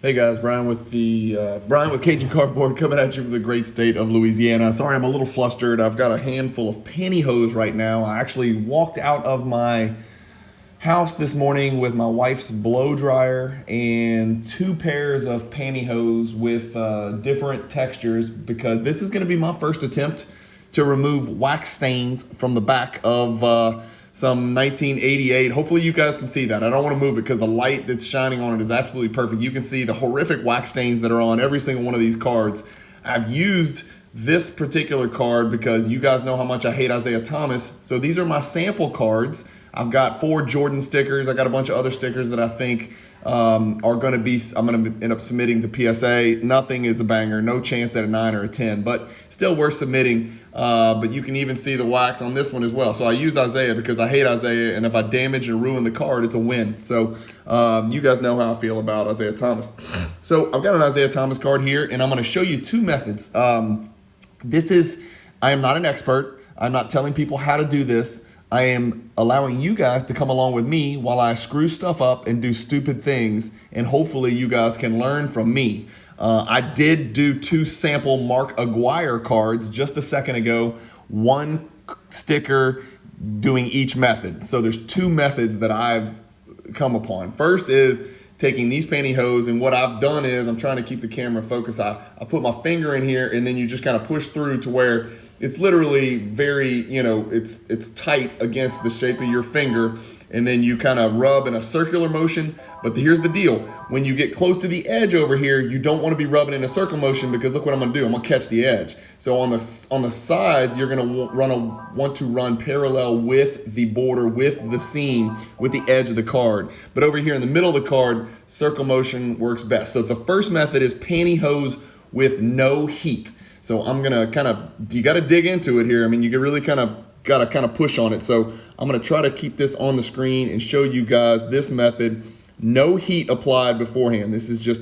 Hey guys, Brian with Cajun Cardboard coming at you from the great state of Louisiana. Sorry, I'm a little flustered. I've got a handful of pantyhose right now. I actually walked out of my house this morning with my wife's blow dryer and two pairs of pantyhose with different textures because this is going to be my first attempt to remove wax stains from the back of some 1988. Hopefully you guys can see that. I don't want to move it because the light that's shining on it is absolutely perfect. You can see the horrific wax stains that are on every single one of these cards. I've used this particular card because you guys know how much I hate Isaiah Thomas. So these are my sample cards. I've got 4 Jordan stickers. I got a bunch of other stickers that I think I'm going to end up submitting to PSA. Nothing is a banger. No chance at a 9 or a 10, but still worth submitting. But you can even see the wax on this one as well. So I use Isaiah because I hate Isaiah, and if I damage and ruin the card, it's a win. So you guys know how I feel about Isaiah Thomas. So I've got an Isaiah Thomas card here, and I'm going to show you 2 methods. I am not an expert. I'm not telling people how to do this. I am allowing you guys to come along with me while I screw stuff up and do stupid things, and hopefully you guys can learn from me. I did do 2 sample Mark Aguirre cards just a second ago, 1 sticker doing each method. So there's 2 methods that I've come upon. First is taking these pantyhose, and what I've done is I'm trying to keep the camera focused. I put my finger in here, and then you just kind of push through to where it's literally very, it's tight against the shape of your finger, and then you kind of rub in a circular motion. But here's the deal. When you get close to the edge over here, you don't want to be rubbing in a circle motion because look what I'm going to do. I'm going to catch the edge. So on the sides, you're going to want to run parallel with the border, with the seam, with the edge of the card. But over here in the middle of the card, circle motion works best. So the first method is pantyhose with no heat. So I'm going to you got to dig into it here. I mean, you really got to push on it. So I'm going to try to keep this on the screen and show you guys this method. No heat applied beforehand. This is just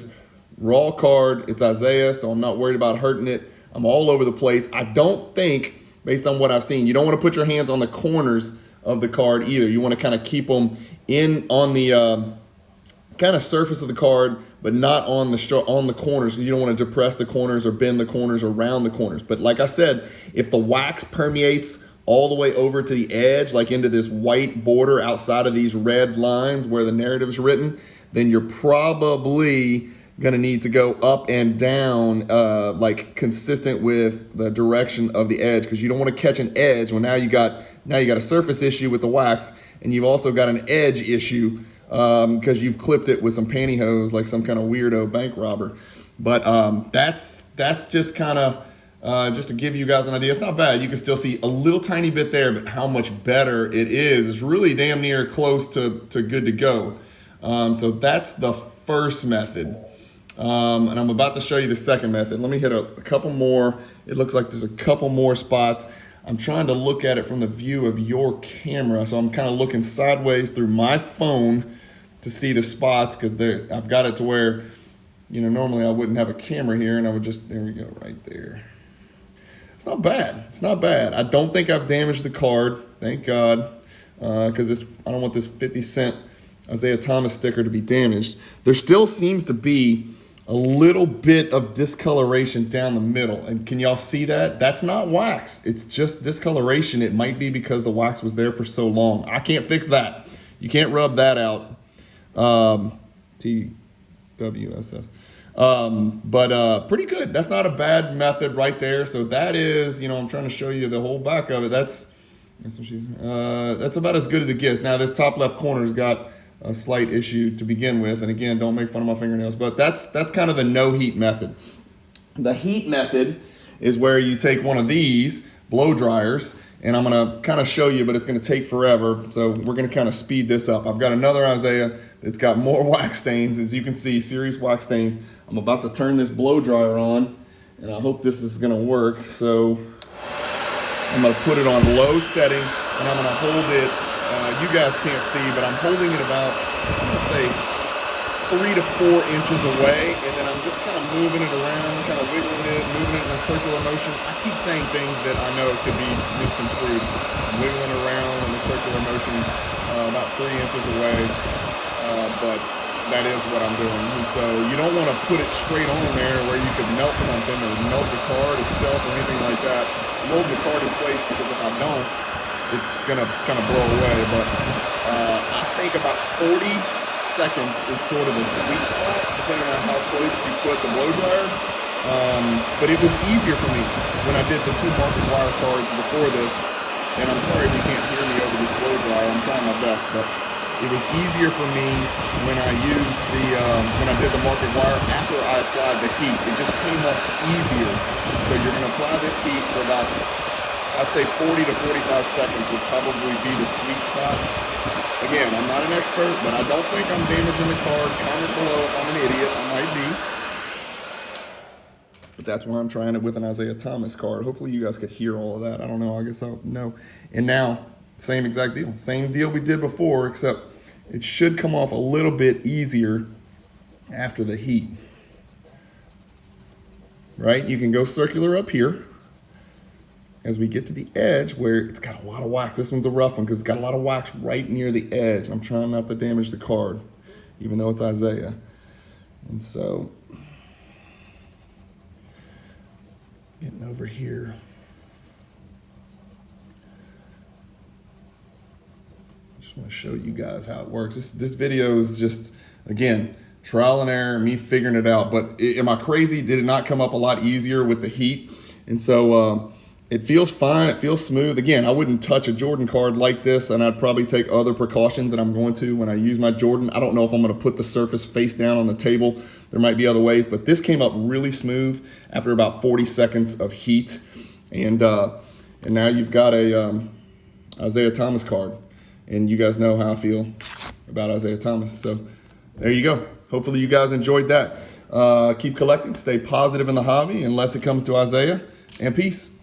raw card. It's Isaiah, so I'm not worried about hurting it. I'm all over the place. I don't think, based on what I've seen, you don't want to put your hands on the corners of the card either. You want to kind of keep them on the kind of surface of the card, but not on the corners. You don't want to depress the corners or bend the corners or round the corners. But like I said, if the wax permeates all the way over to the edge, like into this white border outside of these red lines where the narrative is written, then you're probably going to need to go up and down like consistent with the direction of the edge, because you don't want to catch an edge. Well, now you got a surface issue with the wax, and you've also got an edge issue because you've clipped it with some pantyhose like some kind of weirdo bank robber. But that's just kind of just to give you guys an idea. It's not bad. You can still see a little tiny bit there, but how much better it is. It's really damn near close to good to go. So that's the first method. And I'm about to show you the second method. Let me hit a couple more. It looks like there's a couple more spots. I'm trying to look at it from the view of your camera. So I'm kind of looking sideways through my phone to see the spots, because I've got it to where, normally I wouldn't have a camera here, and I would just, there we go, right there. It's not bad. It's not bad. I don't think I've damaged the card, thank God, because I don't want this 50-cent Isaiah Thomas sticker to be damaged. There still seems to be a little bit of discoloration down the middle. And can y'all see that? That's not wax. It's just discoloration. It might be because the wax was there for so long. I can't fix that. You can't rub that out. TWSS. But pretty good. That's not a bad method right there. So that is, I'm trying to show you the whole back of it. That's about as good as it gets. Now this top left corner's got a slight issue to begin with, and again, don't make fun of my fingernails, but that's kind of the no heat method. The heat method is where you take one of these blow dryers, and I'm going to kind of show you, but it's going to take forever, so we're going to kind of speed this up. I've got another Isaiah that's got more wax stains. As you can see, serious wax stains. I'm about to turn this blow dryer on, and I hope this is going to work. So I'm going to put it on low setting, and I'm going to hold it. You guys can't see, but I'm holding it about, I'm going to say, 3 to 4 inches away, and then I'm just kind of moving it around, kind of wiggling it, moving it in a circular motion. I keep saying things that I know could be misconstrued. I'm wiggling around in a circular motion about 3 inches away, but that is what I'm doing. And so you don't want to put it straight on there where you could melt something or melt the card itself or anything like that. Mold the card in place, because if I don't, it's gonna kind of blow away. But I think about 40 seconds is sort of a sweet spot, depending on how close you put the blow dryer. But it was easier for me when I did the 2 market wire cards before this. And I'm sorry if you can't hear me over this blow dryer. I'm trying my best, but it was easier for me when I used the when I did the market wire after I applied the heat. It just came off easier. So you're going to apply this heat for about, I'd say 40 to 45 seconds would probably be the sweet spot. Again, I'm not an expert, but I don't think I'm damaging the card. Comment below if I'm an idiot. I might be. But that's why I'm trying it with an Isaiah Thomas card. Hopefully you guys could hear all of that. I don't know. I guess I'll know. And now, same exact deal. Same deal we did before, except it should come off a little bit easier after the heat. Right? You can go circular up here as we get to the edge where it's got a lot of wax. This one's a rough one because it's got a lot of wax right near the edge. I'm trying not to damage the card, even though it's Isaiah. And so, getting over here. Just want to show you guys how it works. This video is just, again, trial and error, me figuring it out. But am I crazy? Did it not come up a lot easier with the heat? And so it feels fine. It feels smooth. Again, I wouldn't touch a Jordan card like this, and I'd probably take other precautions, and I'm going to when I use my Jordan. I don't know if I'm going to put the surface face down on the table. There might be other ways, but this came up really smooth after about 40 seconds of heat. And now you've got a Isaiah Thomas card. And you guys know how I feel about Isaiah Thomas. So there you go. Hopefully you guys enjoyed that. Keep collecting. Stay positive in the hobby unless it comes to Isaiah. And peace.